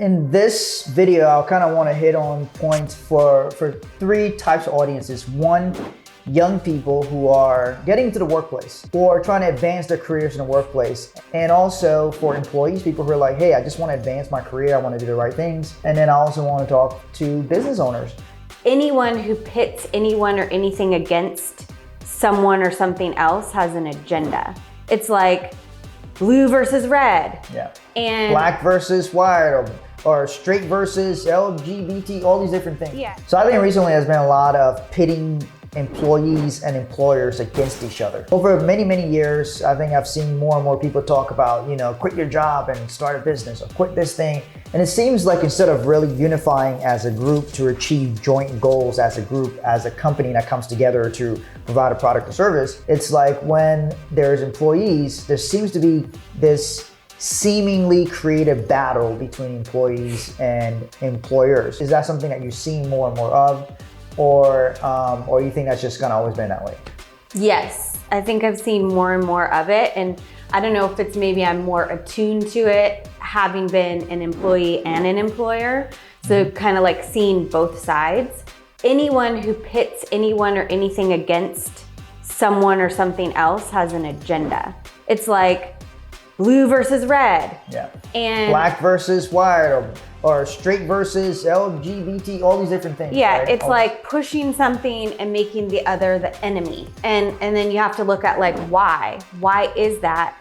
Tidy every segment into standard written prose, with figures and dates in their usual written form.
In this video, I kind of want to hit on points for three types of audiences. One, young people who are getting to the workplace or trying to advance their careers in the workplace. And also for employees, people who are like, hey, I just want to advance my career. I want to do the right things. And then I also want to talk to business owners. Anyone who pits anyone or anything against someone or something else has an agenda. It's like blue versus red. Yeah. And black versus white, or straight versus LGBT, all these different things. Yeah. So I think recently there's been a lot of pitting employees and employers against each other. Over many, many years, I think I've seen more and more people talk about, quit your job and start a business, or quit this thing. And it seems like instead of really unifying as a group to achieve joint goals as a group, as a company that comes together to provide a product or service, it's like when there's employees, there seems to be this seemingly creative battle between employees and employers. Is that something that you're seeing more and more of? Or you think that's just gonna always been that way? yes, I think I've seen more and more of it. And I don't know if it's maybe I'm more attuned to it, having been an employee and an employer. So kind of like seeing both sides. Anyone who pits anyone or anything against someone or something else has an agenda. It's like blue versus red. Yeah. And black versus white, or straight versus LGBT, all these different things. yeah, right? it's like pushing something and making the other the enemy. And then you have to look at like why? Why is that?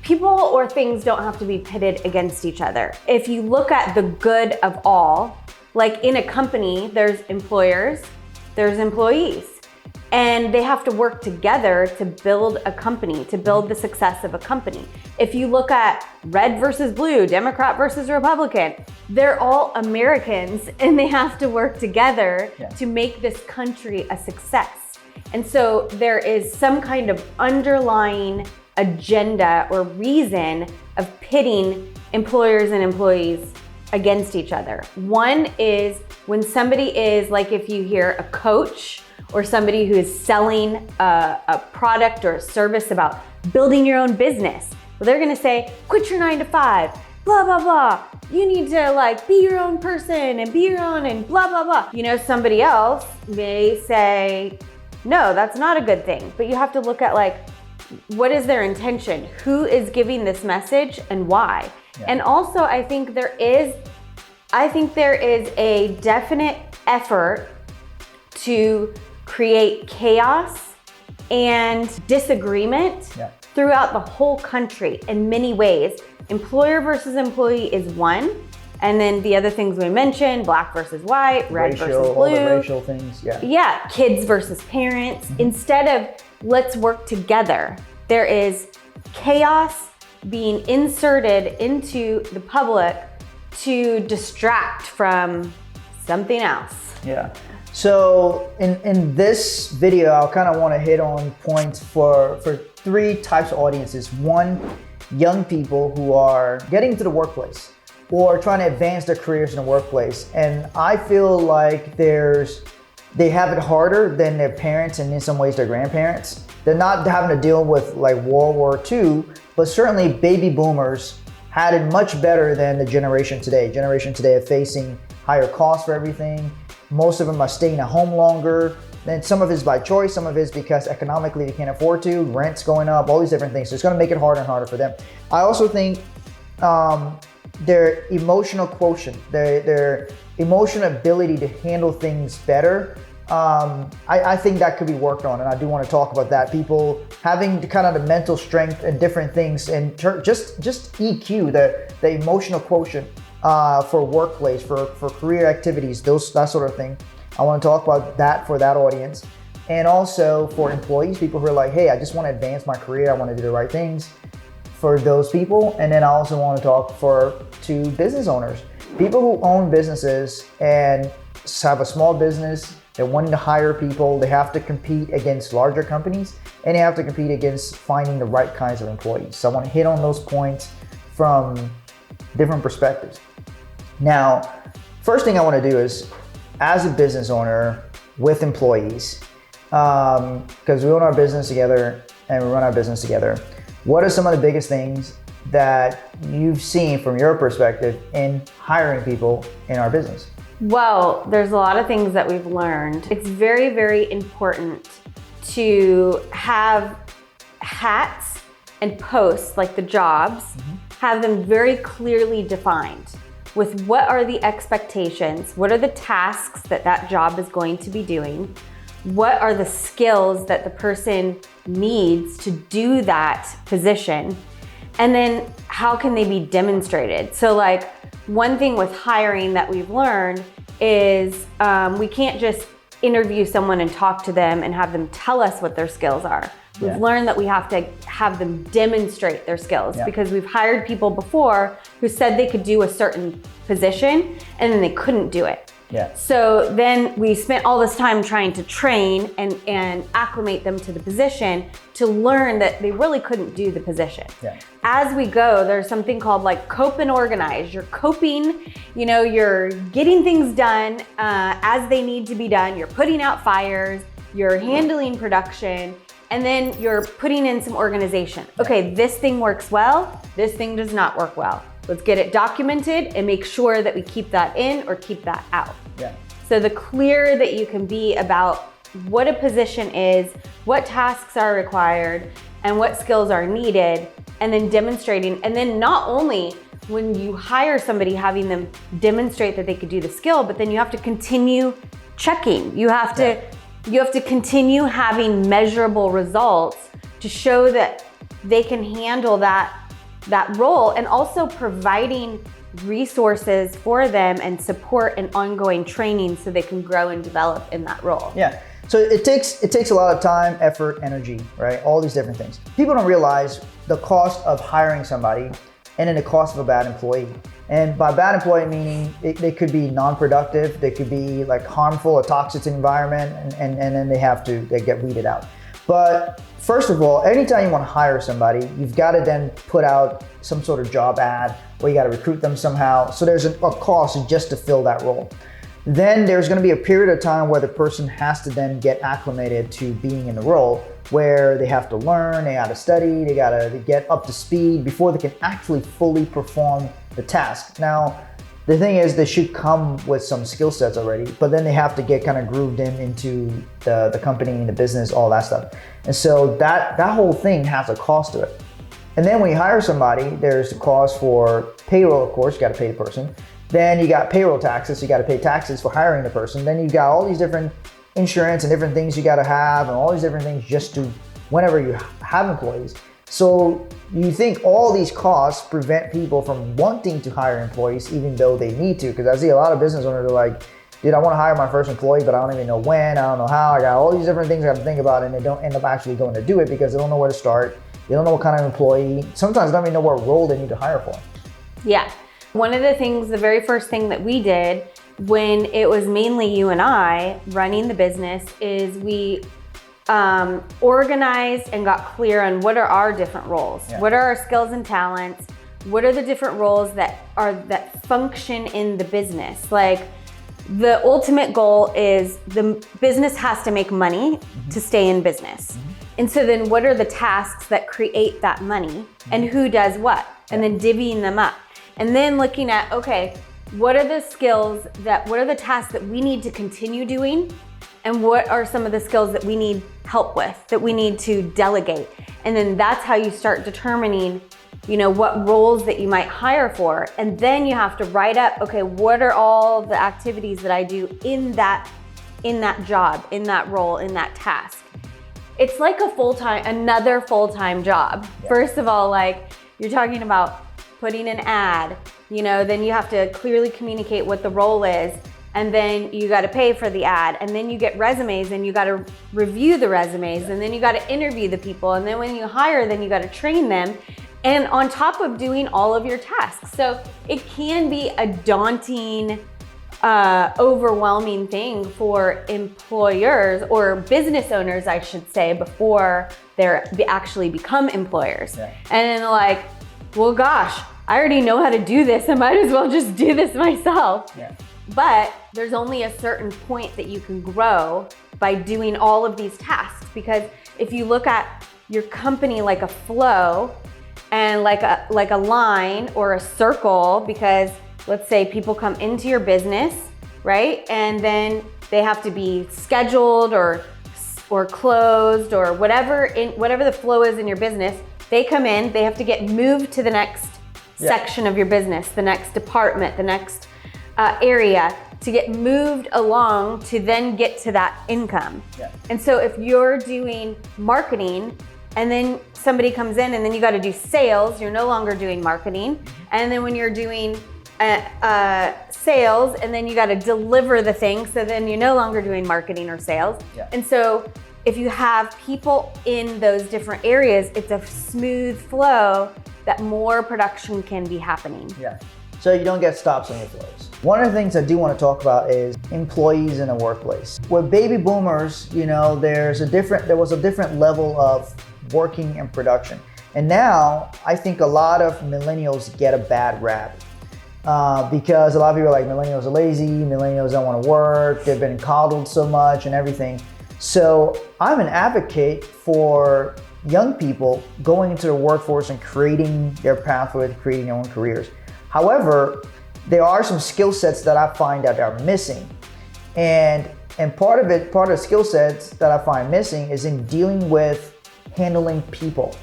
People or things don't have to be pitted against each other. If you look at the good of all, like in a company, there's employers, there's employees. And they have to work together to build a company, to build the success of a company. If you look at red versus blue, Democrat versus Republican, they're all Americans and they have to work together to make this country a success. And so there is some kind of underlying agenda or reason of pitting employers and employees against each other. One is when somebody is, like if you hear a coach or somebody who is selling a product or a service about building your own business. Well, they're gonna say, quit your 9 to 5, blah, blah, blah. You need to like be your own person and be your own and blah, blah, blah. Somebody else may say, no, that's not a good thing. But you have to look at like, what is their intention? Who is giving this message and why? Yeah. And also I think there is a definite effort to create chaos and disagreement throughout the whole country in many ways. Employer versus employee is one. And then the other things we mentioned, black versus white, red versus blue. All the racial things, Yeah, kids versus parents. Instead of let's work together, there is chaos being inserted into the public to distract from something else. Yeah. So in this video, I kind of want to hit on points for three types of audiences. One, young people who are getting to the workplace or trying to advance their careers in the workplace. And I feel like they have it harder than their parents and in some ways their grandparents. They're not having to deal with like World War II, but certainly baby boomers had it much better than the generation today. Generation today are facing higher costs for everything. Most of them are staying at home longer. Then some of it is by choice, some of it is because economically they can't afford to, rent's going up, all these different things. So it's gonna make it harder and harder for them. I also think their emotional quotient, their emotional ability to handle things better, I think that could be worked on, and I do want to talk about that. People having kind of the mental strength and different things, and just EQ, the emotional quotient for workplace, for career activities, that sort of thing. I want to talk about that for that audience, and also for employees, people who are like, hey, I just want to advance my career, I want to do the right things, for those people. And then I also want to talk to business owners, people who own businesses and have a small business. They're wanting to hire people. They have to compete against larger companies, and they have to compete against finding the right kinds of employees. So I want to hit on those points from different perspectives. Now, first thing I want to do is, as a business owner with employees, because we own our business together and we run our business together, what are some of the biggest things that you've seen from your perspective in hiring people in our business? Well, there's a lot of things that we've learned. It's very, very important to have hats and posts, like the jobs, have them very clearly defined with what are the expectations, what are the tasks that that job is going to be doing, what are the skills that the person needs to do that position, and then how can they be demonstrated? So like one thing with hiring that we've learned is we can't just interview someone and talk to them and have them tell us what their skills are. We've learned that we have to have them demonstrate their skills because we've hired people before who said they could do a certain position and then they couldn't do it. So then we spent all this time trying to train and acclimate them to the position to learn that they really couldn't do the position. As we go, there's something called like cope and organize. You're coping, you know, you're getting things done as they need to be done. You're putting out fires, you're handling production, and then you're putting in some organization. Okay, this thing works well, this thing does not work well. Let's get it documented and make sure that we keep that in or keep that out. So the clearer that you can be about what a position is, what tasks are required, and what skills are needed, and then demonstrating, and then not only when you hire somebody, having them demonstrate that they could do the skill, but then you have to continue checking. You have to continue having measurable results to show that they can handle that role, and also providing resources for them and support and ongoing training so they can grow and develop in that role. So it takes a lot of time, effort, energy, right? All these different things. People don't realize the cost of hiring somebody and then the cost of a bad employee. And by bad employee meaning they could be non-productive, they could be like harmful, a toxic environment, and then they get weeded out. But first of all, anytime you want to hire somebody, you've got to then put out some sort of job ad, or you got to recruit them somehow. So there's a cost just to fill that role. Then there's going to be a period of time where the person has to then get acclimated to being in the role, where they have to learn, they got to study, they got to get up to speed before they can actually fully perform the task. Now, the thing is, they should come with some skill sets already, but then they have to get kind of grooved into the company, the business, all that stuff. And so that whole thing has a cost to it. And then when you hire somebody, there's the cost for payroll, of course, you got to pay the person. Then you got payroll taxes, so you got to pay taxes for hiring the person. Then you got all these different insurance and different things you got to have, and all these different things just to whenever you have employees. So you think all these costs prevent people from wanting to hire employees even though they need to? Because I see a lot of business owners are like, dude, I want to hire my first employee, but I don't even know when, I don't know how, I got all these different things I got to think about, and they don't end up actually going to do it because they don't know where to start. They don't know what kind of employee. Sometimes they don't even know what role they need to hire for. One of the things, the very first thing that we did when it was mainly you and I running the business is we organized and got clear on what are our different roles. What are our skills and talents? What are the different roles that function in the business? Like, the ultimate goal is the business has to make money to stay in business. And so then what are the tasks that create that money and who does what? And then divvying them up. And then looking at, okay, what are the skills what are the tasks that we need to continue doing? And what are some of the skills that we need help with, that we need to delegate? And then that's how you start determining, you know, what roles that you might hire for. And then you have to write up, okay, what are all the activities that I do in that job, in that role, in that task? It's like another full-time job. First of all, like, you're talking about putting an ad, you know, then you have to clearly communicate what the role is, and then you got to pay for the ad, and then you get resumes and you got to review the resumes, and then you got to interview the people, and then when you hire, then you got to train them, and on top of doing all of your tasks. So it can be a daunting, overwhelming thing for employers, or business owners, I should say, before they actually become employers. And then like, well, gosh, I already know how to do this. I might as well just do this myself. But there's only a certain point that you can grow by doing all of these tasks. Because if you look at your company like a flow, and like a line or a circle, because let's say people come into your business, right? And then they have to be scheduled or closed or whatever the flow is in your business. They come in, they have to get moved to the next section of your business, the next department, the next area, to get moved along to then get to that income. Yeah. And so if you're doing marketing and then somebody comes in and then you got to do sales, you're no longer doing marketing. And then when you're doing sales and then you got to deliver the thing, so then you're no longer doing marketing or sales. Yeah. And so if you have people in those different areas, it's a smooth flow that more production can be happening. Yeah. So you don't get stops on your flows. One of the things I do want to talk about is employees in a workplace. With baby boomers, there was a different level of working and production. And now I think a lot of millennials get a bad rap. Because a lot of people are like, millennials are lazy, millennials don't want to work, they've been coddled so much and everything. So I'm an advocate for young people going into the workforce and creating their pathway, creating their own careers. However, there are some skill sets that I find that are missing. And part of the skill sets that I find missing is in dealing with handling people.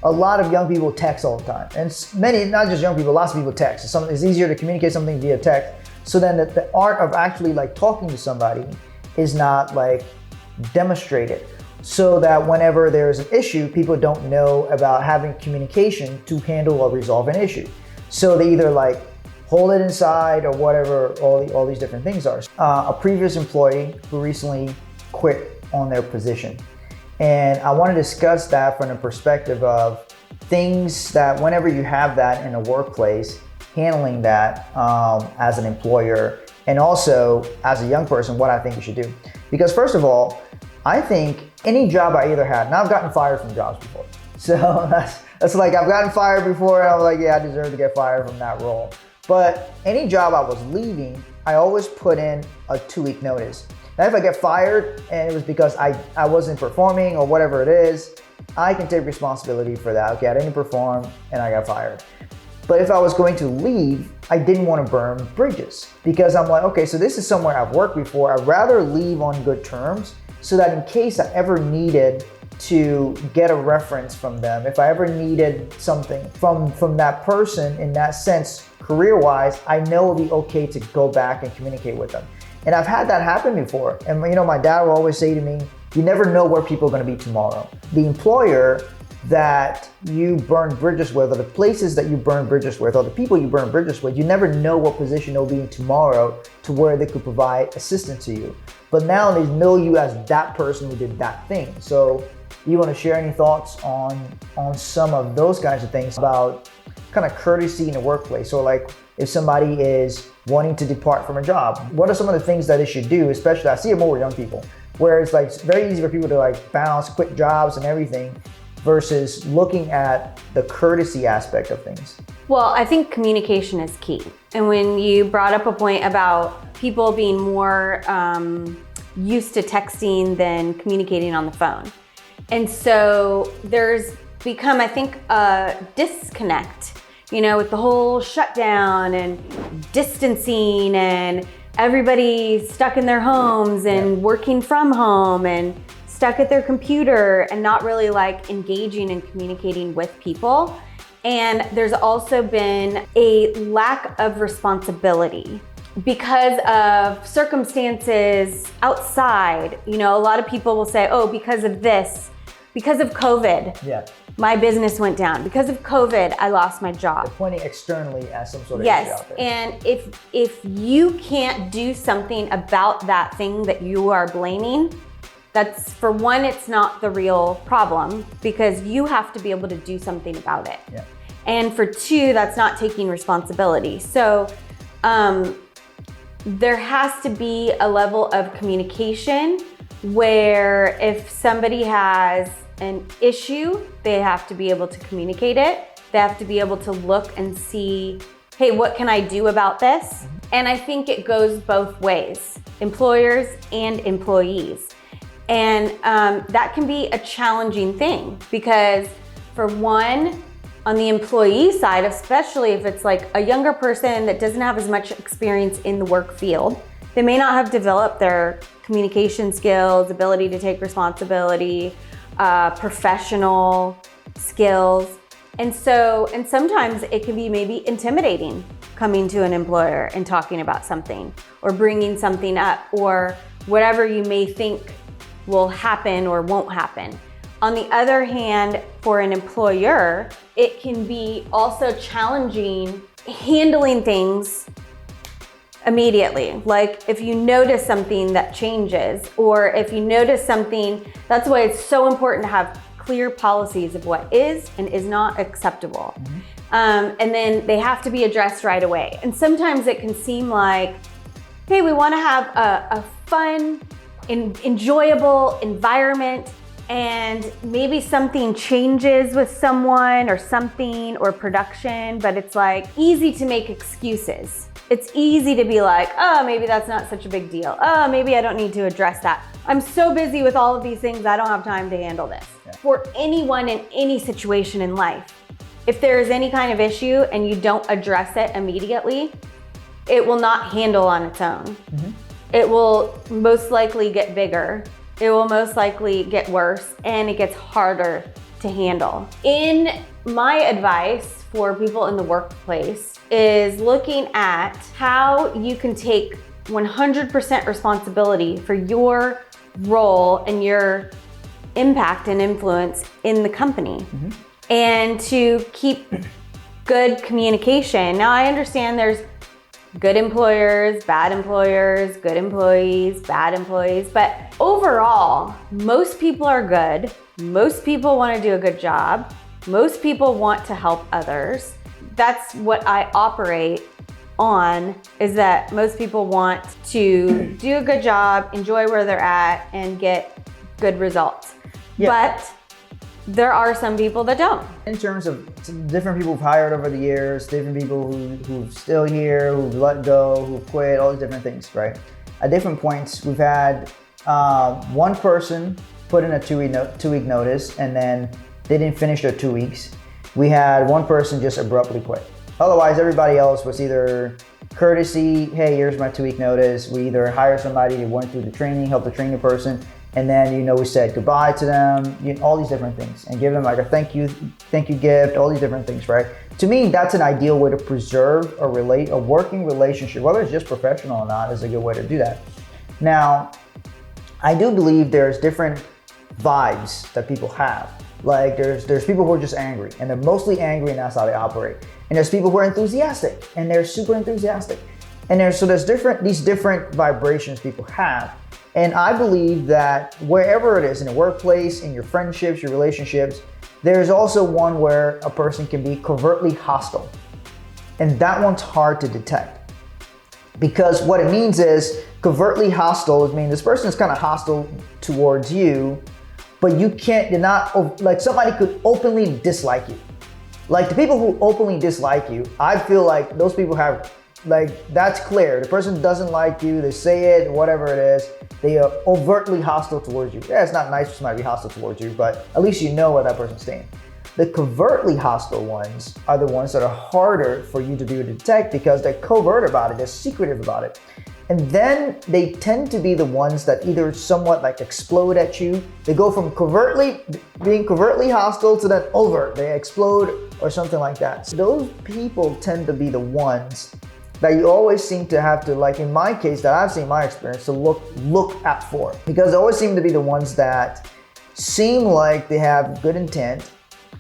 A lot of young people text all the time. And many, not just young people, lots of people text. It's easier to communicate something via text. So then the art of actually like talking to somebody is not like demonstrated. So that whenever there's an issue, people don't know about having communication to handle or resolve an issue. So they either like hold it inside or whatever, all these different things are. A previous employee who recently quit on their position. And I want to discuss that from the perspective of things that whenever you have that in a workplace, handling that as an employer, and also as a young person, what I think you should do. Because first of all, I think any job I either had, now I've gotten fired from jobs before. So that's like, I've gotten fired before and I was like, yeah, I deserve to get fired from that role. But any job I was leaving, I always put in a 2-week notice. Now, if I get fired and it was because I wasn't performing or whatever it is, I can take responsibility for that. Okay, I didn't perform and I got fired. But if I was going to leave, I didn't want to burn bridges because I'm like, okay, so this is somewhere I've worked before. I'd rather leave on good terms so that in case I ever needed to get a reference from them, if I ever needed something from that person in that sense, career-wise, I know it'll be okay to go back and communicate with them. And I've had that happen before. And my dad will always say to me, you never know where people are going to be tomorrow. The employer that you burn bridges with, or the places that you burn bridges with, or the people you burn bridges with, you never know what position they'll be in tomorrow to where they could provide assistance to you. But now they know you as that person who did that thing. So you want to share any thoughts on some of those kinds of things about kind of courtesy in the workplace? So like if somebody is wanting to depart from a job, what are some of the things that they should do? Especially I see it more with young people, where it's like it's very easy for people to like bounce, quit jobs and everything versus looking at the courtesy aspect of things. Well, I think communication is key. And when you brought up a point about people being more used to texting than communicating on the phone. And so there's become, I think, a disconnect, with the whole shutdown and distancing and everybody stuck in their homes and working from home and stuck at their computer and not really like engaging and communicating with people. And there's also been a lack of responsibility because of circumstances outside. A lot of people will say, oh, because of this, because of COVID, my business went down. Because of COVID, I lost my job. They're pointing externally at some sort of issue out there. And if you can't do something about that thing that you are blaming, that's, for one, it's not the real problem because you have to be able to do something about it. Yeah. And for two, that's not taking responsibility. So there has to be a level of communication where if somebody has an issue, they have to be able to communicate it. They have to be able to look and see, hey, what can I do about this? Mm-hmm. And I think it goes both ways, employers and employees. And that can be a challenging thing because for one, On the employee side, especially if it's like a younger person that doesn't have as much experience in the work field, they may not have developed their communication skills, ability to take responsibility, professional skills. And sometimes it can be maybe intimidating coming to an employer and talking about something or bringing something up or whatever you may think will happen or won't happen. On the other hand, for an employer, it can be also challenging handling things immediately. Like if you notice something that changes, or if you notice something, that's why it's so important to have clear policies of what is and is not acceptable. And then they have to be addressed right away. And sometimes it can seem like, hey, we want to have a fun, enjoyable environment, and maybe something changes with someone or something or production, but it's like easy to make excuses. It's easy to be like, oh, maybe that's not such a big deal. Oh, maybe I don't need to address that. I'm so busy with all of these things, I don't have time to handle this. Yeah. For anyone in any situation in life, if there is any kind of issue and you don't address it immediately, it will not handle on its own. It will most likely get bigger. It will most likely get worse, and it gets harder to handle. In my advice for people in the workplace is looking at how you can take 100% responsibility for your role and your impact and influence in the company, and to keep good communication. Now, I understand there's good employers, bad employers, good employees, bad employees. But overall, most people are good. Most people want to do a good job. Most people want to help others. That's what I operate on, is that most people want to do a good job, enjoy where they're at, and get good results. Yeah. But there are some people that don't. In terms of different people who've hired over the years, different people who've still here, who've let go, who've quit, all these different things, right? At different points, we've had one person put in a two-week notice and then they didn't finish their 2 weeks. We had one person just abruptly quit. Otherwise, everybody else was either courtesy, hey, here's my 2-week notice. We either hire somebody that went through the training, helped the train the person, and then, we said goodbye to them, all these different things, and give them like a thank you gift, all these different things, right? To me, that's an ideal way to preserve a working relationship, whether it's just professional or not, is a good way to do that. Now, I do believe there's different vibes that people have. Like there's people who are just angry, and they're mostly angry, and that's how they operate. And there's people who are enthusiastic, and they're super enthusiastic. And there's these different vibrations people have. And I believe that wherever it is, in the workplace, in your friendships, your relationships, there's also one where a person can be covertly hostile. And that one's hard to detect. Because what it means is covertly hostile, it means this person is kind of hostile towards you, but you're not, like somebody could openly dislike you. Like the people who openly dislike you, I feel like those people have, like, that's clear. The person doesn't like you, they say it, whatever it is, they are overtly hostile towards you. Yeah, it's not nice for somebody to be hostile towards you, but at least you know what that person's saying. The covertly hostile ones are the ones that are harder for you to be able to detect because they're covert about it, they're secretive about it. And then they tend to be the ones that either somewhat like explode at you. They go from being covertly hostile to then overt, they explode or something like that. So those people tend to be the ones that you always seem to have to, like in my case that I've seen in my experience, to look out for. Because they always seem to be the ones that seem like they have good intent,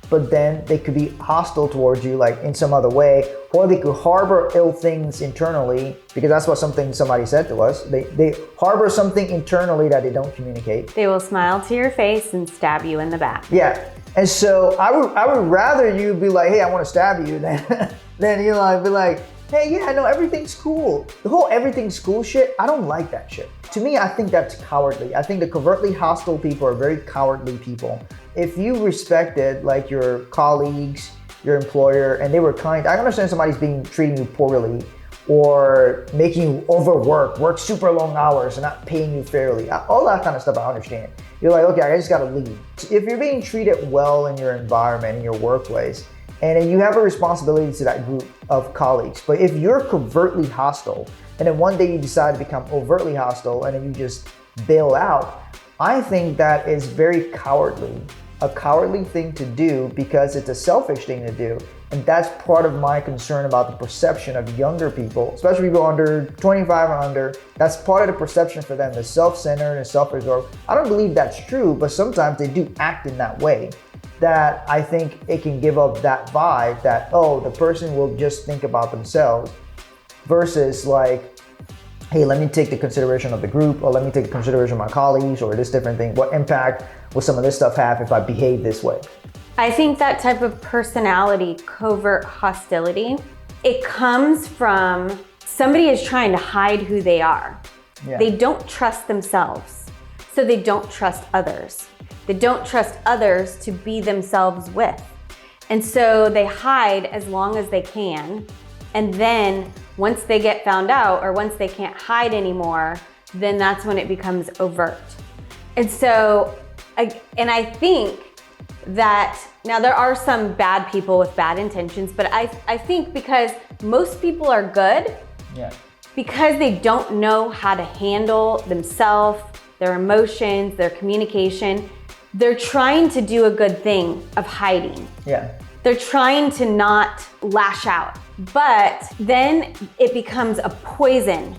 but then they could be hostile towards you like in some other way, or they could harbor ill things internally, because that's what somebody said to us. They harbor something internally that they don't communicate. They will smile to your face and stab you in the back. Yeah, and so I would rather you be like, hey, I want to stab you, than be like, hey, yeah, no, everything's cool. The whole everything's cool shit, I don't like that shit. To me, I think that's cowardly. I think the covertly hostile people are very cowardly people. If you respected like your colleagues, your employer, and they were kind, I understand somebody's treating you poorly or making you work super long hours and not paying you fairly. All that kind of stuff I understand. You're like, okay, I just gotta leave. If you're being treated well in your environment, in your workplace, And then you have a responsibility to that group of colleagues. But if you're covertly hostile, and then one day you decide to become overtly hostile, and then you just bail out, I think that is very cowardly. A cowardly thing to do because it's a selfish thing to do. And that's part of my concern about the perception of younger people, especially people under 25 and under. That's part of the perception for them, the self-centered and self-absorbed. I don't believe that's true, but sometimes they do act in that way, that I think it can give up that vibe that, oh, the person will just think about themselves, versus like, hey, let me take the consideration of the group, or let me take the consideration of my colleagues, or this different thing. What impact will some of this stuff have if I behave this way? I think that type of personality, covert hostility, it comes from somebody is trying to hide who they are. Yeah. They don't trust themselves, so they don't trust others. They don't trust others to be themselves with. And so they hide as long as they can. And then once they get found out, or once they can't hide anymore, then that's when it becomes overt. And so, I think that now there are some bad people with bad intentions, but I think because most people are good, because they don't know how to handle themselves, their emotions, their communication, they're trying to do a good thing of hiding. They're trying to not lash out, but then it becomes a poison.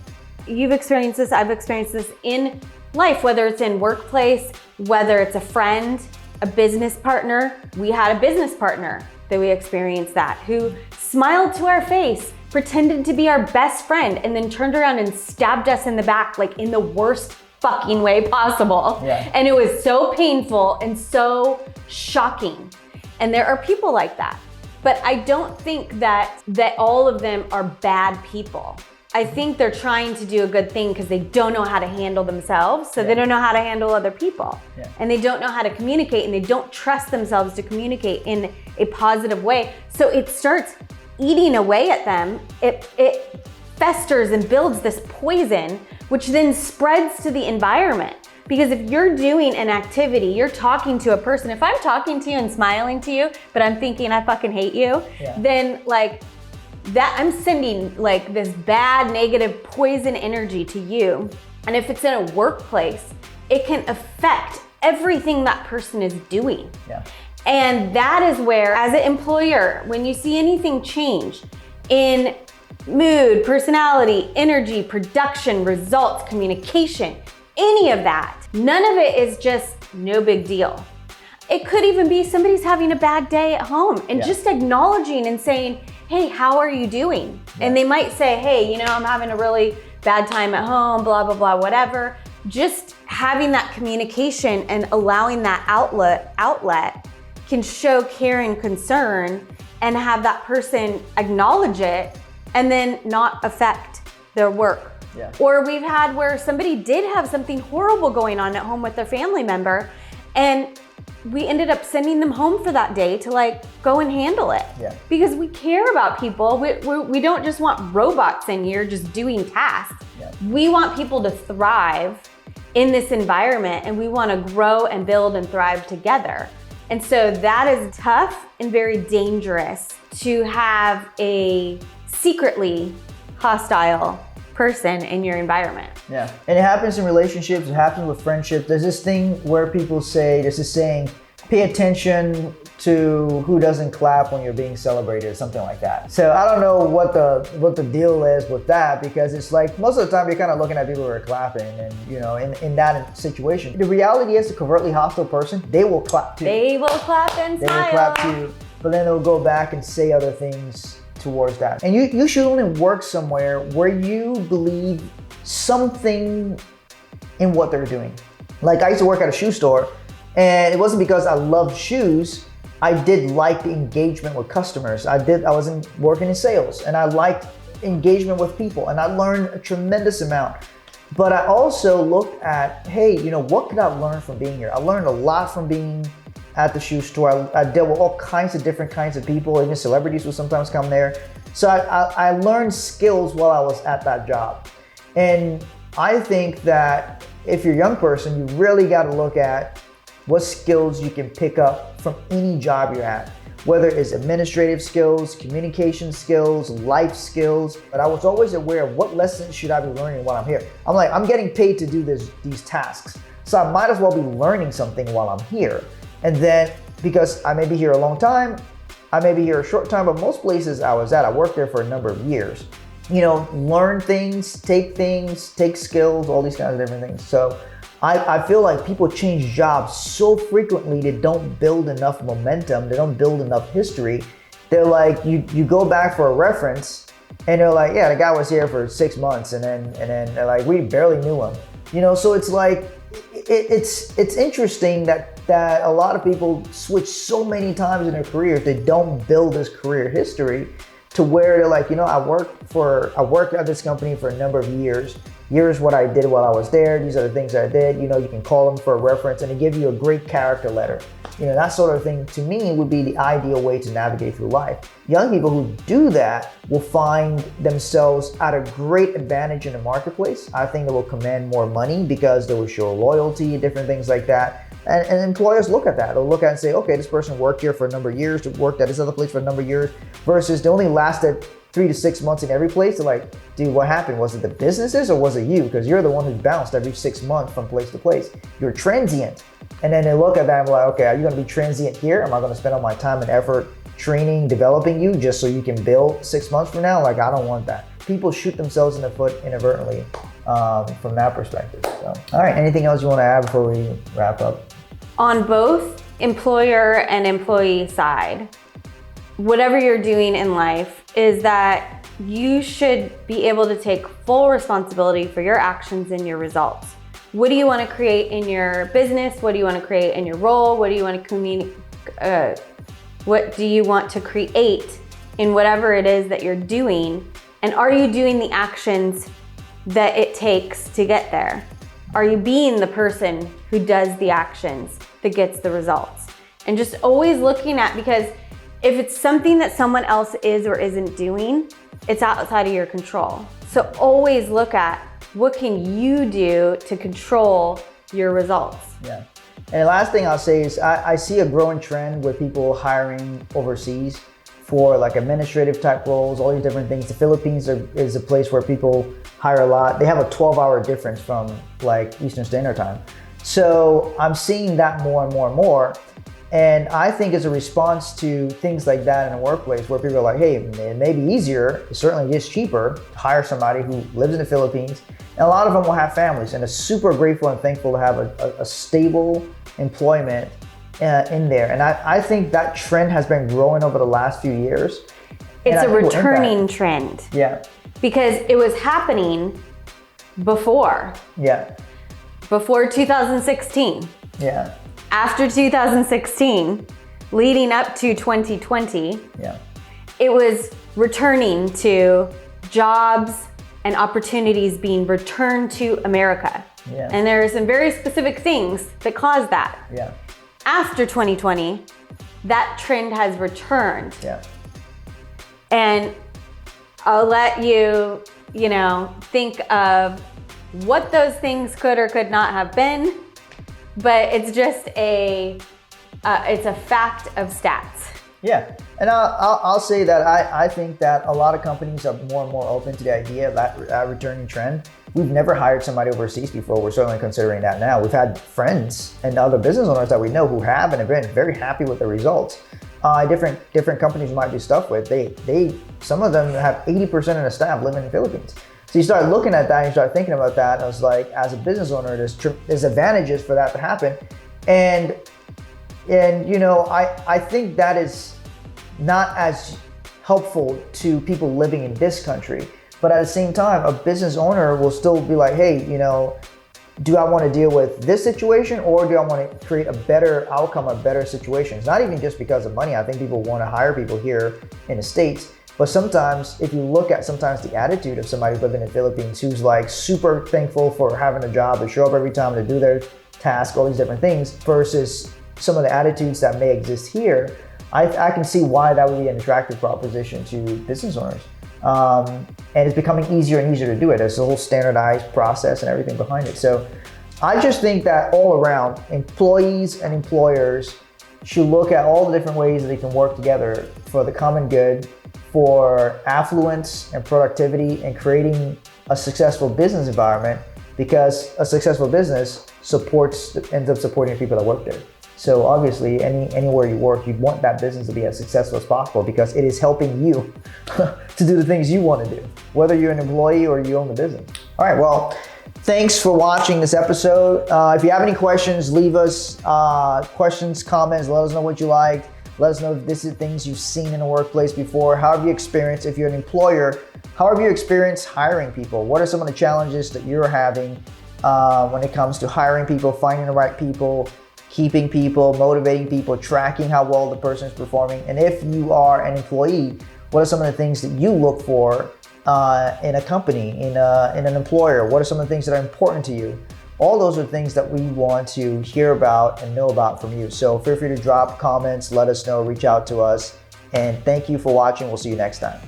You've experienced this, I've experienced this in life, whether it's in workplace, whether it's a friend, a business partner. We had a business partner that we experienced that, who smiled to our face, pretended to be our best friend, and then turned around and stabbed us in the back, like in the worst fucking way possible. And it was so painful and so shocking. And there are people like that. But I don't think that all of them are bad people. I think they're trying to do a good thing because they don't know how to handle themselves, so they don't know how to handle other people. And they don't know how to communicate, and they don't trust themselves to communicate in a positive way. So it starts eating away at them. It festers and builds this poison, which then spreads to the environment. Because if you're doing an activity, you're talking to a person, if I'm talking to you and smiling to you, but I'm thinking I fucking hate you, then like that, I'm sending like this bad, negative poison energy to you. And if it's in a workplace, it can affect everything that person is doing. And that is where, as an employer, when you see anything change in mood, personality, energy, production, results, communication, any of that, none of it is just no big deal. It could even be somebody's having a bad day at home, and just acknowledging and saying, hey, how are you doing? And they might say, hey, you know, I'm having a really bad time at home, blah, blah, blah, whatever. Just having that communication and allowing that outlet can show care and concern, and have that person acknowledge it and then not affect their work. Or we've had where somebody did have something horrible going on at home with their family member, and we ended up sending them home for that day to like go and handle it. Because we care about people. We don't just want robots in here just doing tasks. We want people to thrive in this environment, and we want to grow and build and thrive together. And so that is tough and very dangerous, to have a secretly hostile person in your environment. And it happens in relationships, it happens with friendships. There's this thing where people say, there's this saying, pay attention to who doesn't clap when you're being celebrated, or something like that. So I don't know what the deal is with that, because it's like most of the time you're kind of looking at people who are clapping, and you know, in that situation, the reality is, a covertly hostile person, they will clap too. They will clap and smile. They will clap too, but then they'll go back and say other things towards that. And you should only work somewhere where you believe something in what they're doing. Like, I used to work at a shoe store, and it wasn't because I loved shoes. I did like the engagement with customers. I was working in sales, and I liked engagement with people, and I learned a tremendous amount. But I also looked at, hey, you know, what could I learn from being here? I learned a lot from being at the shoe store. I dealt with all kinds of different kinds of people. Even celebrities would sometimes come there. So I learned skills while I was at that job. And I think that if you're a young person, you really got to look at what skills you can pick up from any job you're at. whether it's administrative skills, communication skills, life skills. But I was always aware of what lessons should I be learning while I'm here. I'm like, I'm getting paid to do these tasks, so I might as well be learning something while I'm here. And then, because I may be here a long time, I may be here a short time, but most places I was at, I worked there for a number of years. Learn things, take skills, all these kinds of different things. So I feel like people change jobs so frequently, they don't build enough momentum, they don't build enough history. They're like, you go back for a reference and they're like, yeah, the guy was here for 6 months, and then they're like, we barely knew him. So it's like, it's interesting that a lot of people switch so many times in their careers, they don't build this career history to where they're like, I worked at this company for a number of years. Here's what I did while I was there. These are the things that I did. You can call them for a reference and they give you a great character letter. That sort of thing to me would be the ideal way to navigate through life. Young people who do that will find themselves at a great advantage in the marketplace. I think they will command more money because they will show loyalty, different things like that. And employers look at that. They'll look at it and say, okay, this person worked here for a number of years, worked at this other place for a number of years, versus they only lasted 3 to 6 months in every place. They're like, dude, what happened? Was it the businesses or was it you? Because you're the one who bounced every 6 months from place to place. You're transient. And then they look at that and be like, okay, are you going to be transient here? Am I going to spend all my time and effort training, developing you just so you can build 6 months from now? Like, I don't want that. People shoot themselves in the foot inadvertently from that perspective. So, all right, anything else you want to add before we wrap up? On both employer and employee side, whatever you're doing in life is that you should be able to take full responsibility for your actions and your results. What do you want to create in your business? What do you want to create in your role? What do you want to what do you want to create in whatever it is that you're doing? And are you doing the actions that it takes to get there? Are you being the person who does the actions that gets the results? And just always looking at, because if it's something that someone else is or isn't doing, it's outside of your control. So always look at, what can you do to control your results? Yeah. And the last thing I'll say is I see a growing trend with people hiring overseas for like administrative type roles, all these different things. The Philippines is a place where people hire a lot. They have a 12-hour difference from like Eastern Standard Time. So I'm seeing that more and more and more. And I think it's a response to things like that in a workplace where people are like, hey, it may be easier, it certainly is cheaper to hire somebody who lives in the Philippines. And a lot of them will have families and are super grateful and thankful to have a stable employment in there. And I think that trend has been growing over the last few years. It's a returning trend. Yeah. Because it was happening before. Yeah. Before 2016. Yeah. After 2016, leading up to 2020, yeah, it was returning to jobs and opportunities being returned to America. Yeah. And there are some very specific things that caused that. Yeah. After 2020, that trend has returned. Yeah. And I'll let you, think of what those things could or could not have been. But it's just it's a fact of stats. Yeah, and I'll say that I think that a lot of companies are more and more open to the idea of that returning trend. We've never hired somebody overseas before. We're certainly considering that now. We've had friends and other business owners that we know who have and have been very happy with the results. Different companies we might do stuff with, some of them have 80% of the staff living in the Philippines. So you start looking at that and you start thinking about that, and I was like, as a business owner, there's advantages for that to happen. And I think that is not as helpful to people living in this country. But at the same time, a business owner will still be like, hey, do I want to deal with this situation, or do I want to create a better outcome, a better situation? It's not even just because of money. I think people want to hire people here in the States. But sometimes, if you look at the attitude of somebody living in the Philippines who's like super thankful for having a job, to show up every time to do their task, all these different things, versus some of the attitudes that may exist here, I can see why that would be an attractive proposition to business owners. And it's becoming easier and easier to do it. There's a whole standardized process and everything behind it. So I just think that all around, employees and employers should look at all the different ways that they can work together for the common good, for affluence and productivity, and creating a successful business environment, because a successful business ends up supporting the people that work there. So obviously, anywhere you work, you'd want that business to be as successful as possible because it is helping you to do the things you want to do, whether you're an employee or you own the business. All right, well, thanks for watching this episode. If you have any questions, leave us questions, comments, let us know what you liked. Let us know if this is things you've seen in the workplace before. How have you experienced, if you're an employer, how have you experienced hiring people? What are some of the challenges that you're having when it comes to hiring people, finding the right people, keeping people, motivating people, tracking how well the person is performing? And if you are an employee, what are some of the things that you look for in a company, in an employer? What are some of the things that are important to you? All those are things that we want to hear about and know about from you. So feel free to drop comments, let us know, reach out to us. And thank you for watching. We'll see you next time.